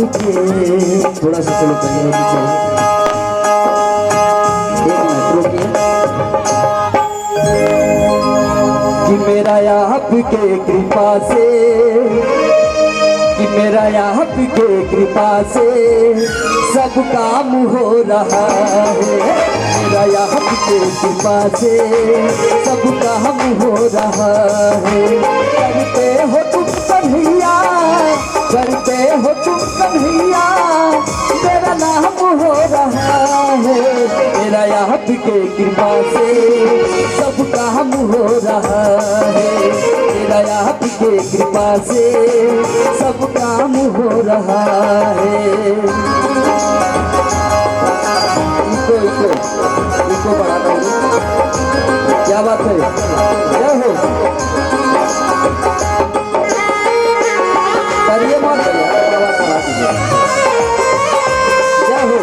रुकिए, थोड़ा सा चलो कहीं चाहिए, एक मिनट रुकिए। कि मेरा आपके कृपा से, कि मेरा आपके कृपा से सब काम हो रहा है। मेरा आपके कृपा से सब काम हो रहा है। करते हो तुम कन्हैया, करते हो तुम कन्हैया, मेरा नाम हो रहा है। मेरा आपके कृपा से सब काम हो रहा है। मेरा आपके कृपा से सब काम हो रहा है। इको बढ़ाता हूँ, क्या बात है, क्या हो करिए मत क्या हो।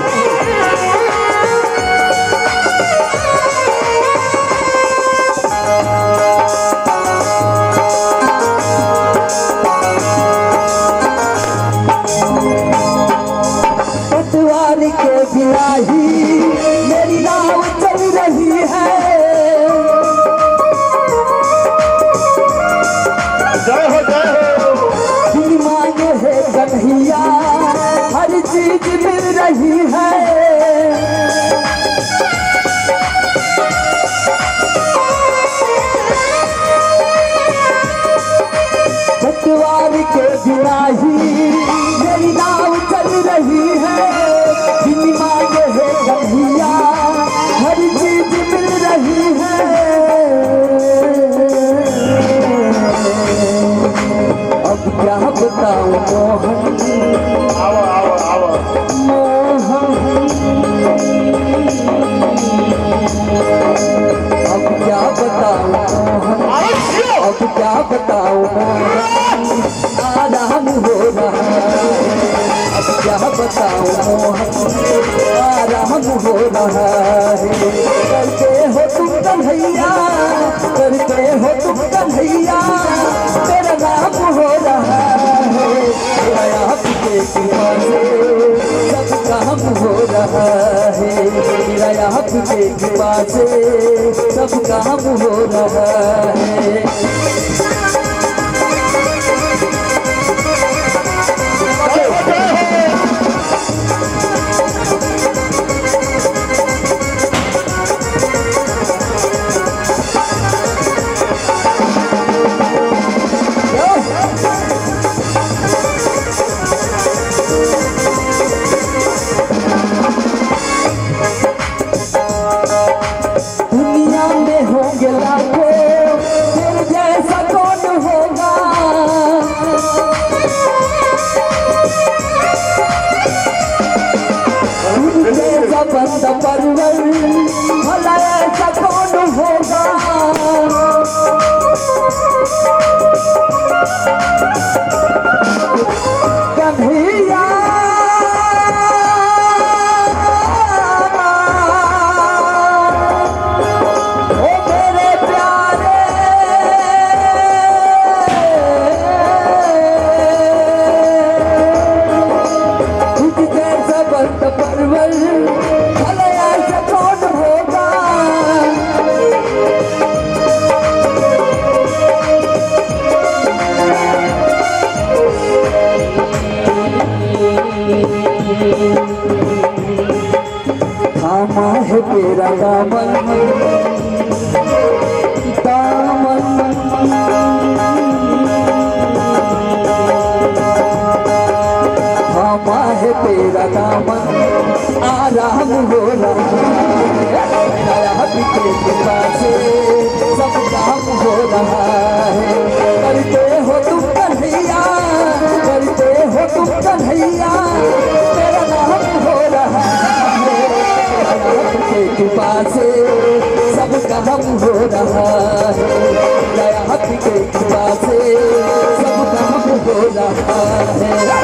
पटवारी के बिराही मेरी नाव चल रही है। जय हो जय हो। दिल मांगे है कन्हैया, हर चीज मिल रही है। पटवारी के बिराही मेरी नाव चल रही है। दिल मांगे है कन्हैया, हर चीज मिल रही है। अब क्या बताऊं मोहन, आओ आओ आओ। मोहन अब क्या बताऊं मोहन, अब क्या बताऊं मोहन, आराम हो रहा है। अब क्या बताऊं मोहन, आराम हो रहा है। करते हो तुम कन्हैया, करते हो तुम कन्हैया, मेरा नाम हो रहा है। मेरा आपके कृपा से सब काम हो रहा है। मेरा आपके कृपा से सब काम हो रहा है। दुनिया में होंगे लाखों, तेरे जैसा कौन होगा। जैसा बंदा परवर, भला ऐसा कौन होगा। कन्हैया परवर, भला ऐसा कौन होगा। थामा है तेरा दामन, दामन थामा है तेरा दामन, आराम हो रहा है। मेरा आपके कृपा से सब काम हो रहा है। करते हो तुम कन्हैया, करते हो तुम कन्हैया, मेरा नाम हो रहा है। आपके कृपा से सब काम हो रहा है। मेरा आपके कृपा से सब काम हो रहा है।